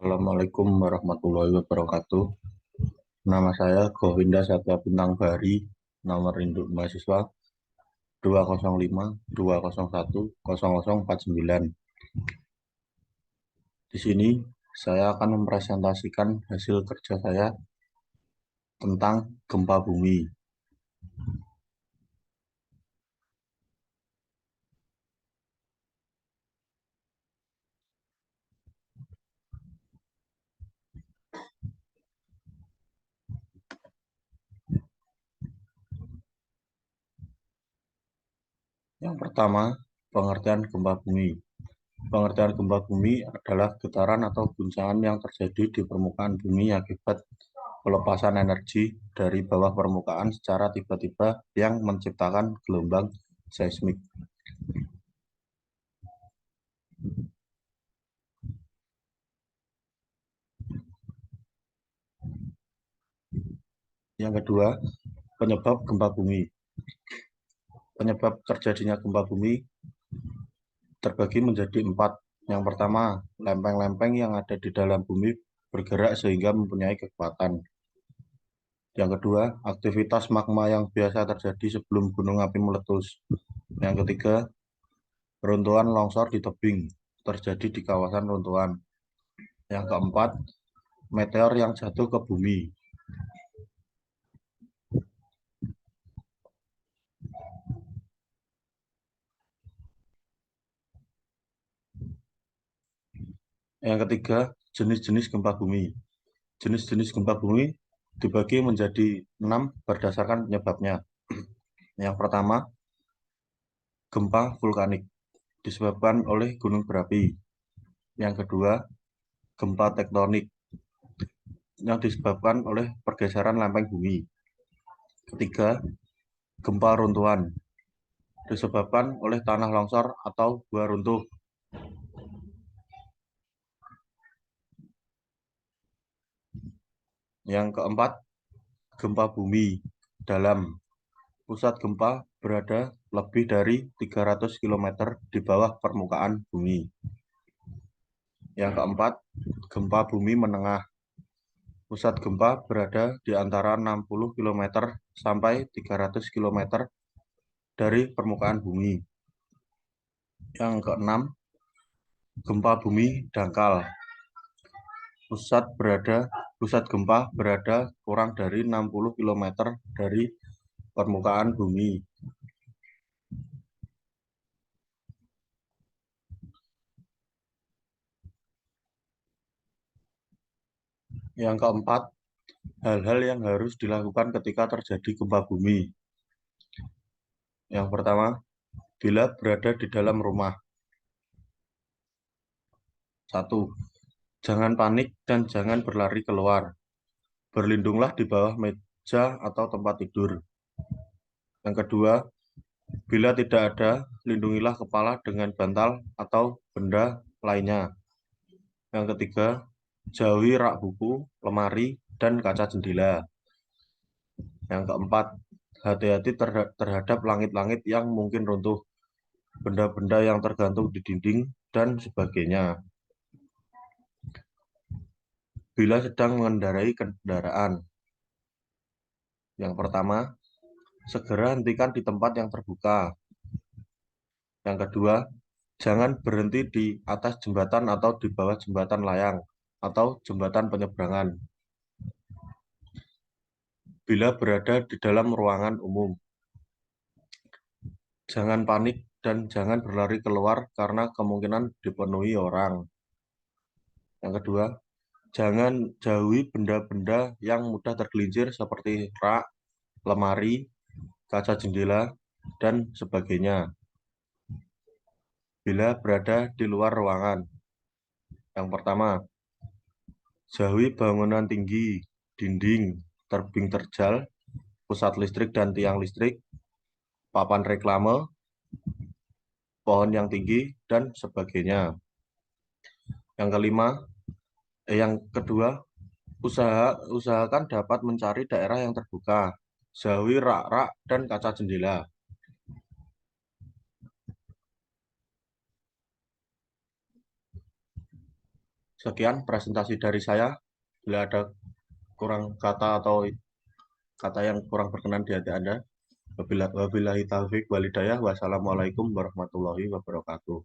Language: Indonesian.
Assalamualaikum warahmatullahi wabarakatuh. Nama saya Govinda Satya Bintang Bari, nomor induk mahasiswa 205 201 0049. Di sini saya akan mempresentasikan hasil kerja saya tentang gempa bumi. Yang pertama, pengertian gempa bumi. Pengertian gempa bumi adalah getaran atau guncangan yang terjadi di permukaan bumi akibat pelepasan energi dari bawah permukaan secara tiba-tiba yang menciptakan gelombang seismik. Yang kedua, penyebab gempa bumi. Penyebab terjadinya gempa bumi terbagi menjadi 4. Yang pertama, lempeng-lempeng yang ada di dalam bumi bergerak sehingga mempunyai kekuatan. Yang kedua, aktivitas magma yang biasa terjadi sebelum gunung api meletus. Yang ketiga, runtuhan longsor di tebing terjadi di kawasan runtuhan. Yang keempat, meteor yang jatuh ke bumi. Yang ketiga, jenis-jenis gempa bumi. Jenis-jenis gempa bumi dibagi menjadi 6 berdasarkan penyebabnya. Yang pertama, gempa vulkanik disebabkan oleh gunung berapi. Yang kedua, gempa tektonik yang disebabkan oleh pergeseran lempeng bumi. Ketiga, gempa runtuhan disebabkan oleh tanah longsor atau gua runtuh. Yang keempat, gempa bumi dalam. Pusat gempa berada lebih dari 300 km di bawah permukaan bumi. Yang keempat, gempa bumi menengah. Pusat gempa berada di antara 60 km sampai 300 km dari permukaan bumi. Yang keenam, gempa bumi dangkal. Pusat gempa berada kurang dari 60 km dari permukaan bumi. Yang keempat, hal-hal yang harus dilakukan ketika terjadi gempa bumi. Yang pertama, bila berada di dalam rumah. 1. Jangan panik dan jangan berlari keluar. Berlindunglah di bawah meja atau tempat tidur. Yang kedua, bila tidak ada, lindungilah kepala dengan bantal atau benda lainnya. Yang ketiga, jauhi rak buku, lemari, dan kaca jendela. Yang keempat, hati-hati terhadap langit-langit yang mungkin runtuh, benda-benda yang tergantung di dinding, dan sebagainya. Bila sedang mengendarai kendaraan. Yang pertama, segera hentikan di tempat yang terbuka. Yang kedua, jangan berhenti di atas jembatan atau di bawah jembatan layang atau jembatan penyeberangan. Bila berada di dalam ruangan umum, jangan panik dan jangan berlari keluar karena kemungkinan dipenuhi orang. Yang kedua, jangan jauhi benda-benda yang mudah tergelincir seperti rak, lemari, kaca jendela, dan sebagainya. Bila berada di luar ruangan. Yang pertama, jauhi bangunan tinggi, dinding, tebing terjal, pusat listrik dan tiang listrik, papan reklame, pohon yang tinggi, dan sebagainya. Yang kedua, usahakan dapat mencari daerah yang terbuka, jauhi rak-rak dan kaca jendela. Sekian presentasi dari saya. Bila ada kurang kata atau kata yang kurang berkenan di hati Anda, wabillahi taufik walhidayah. Wassalamualaikum warahmatullahi wabarakatuh.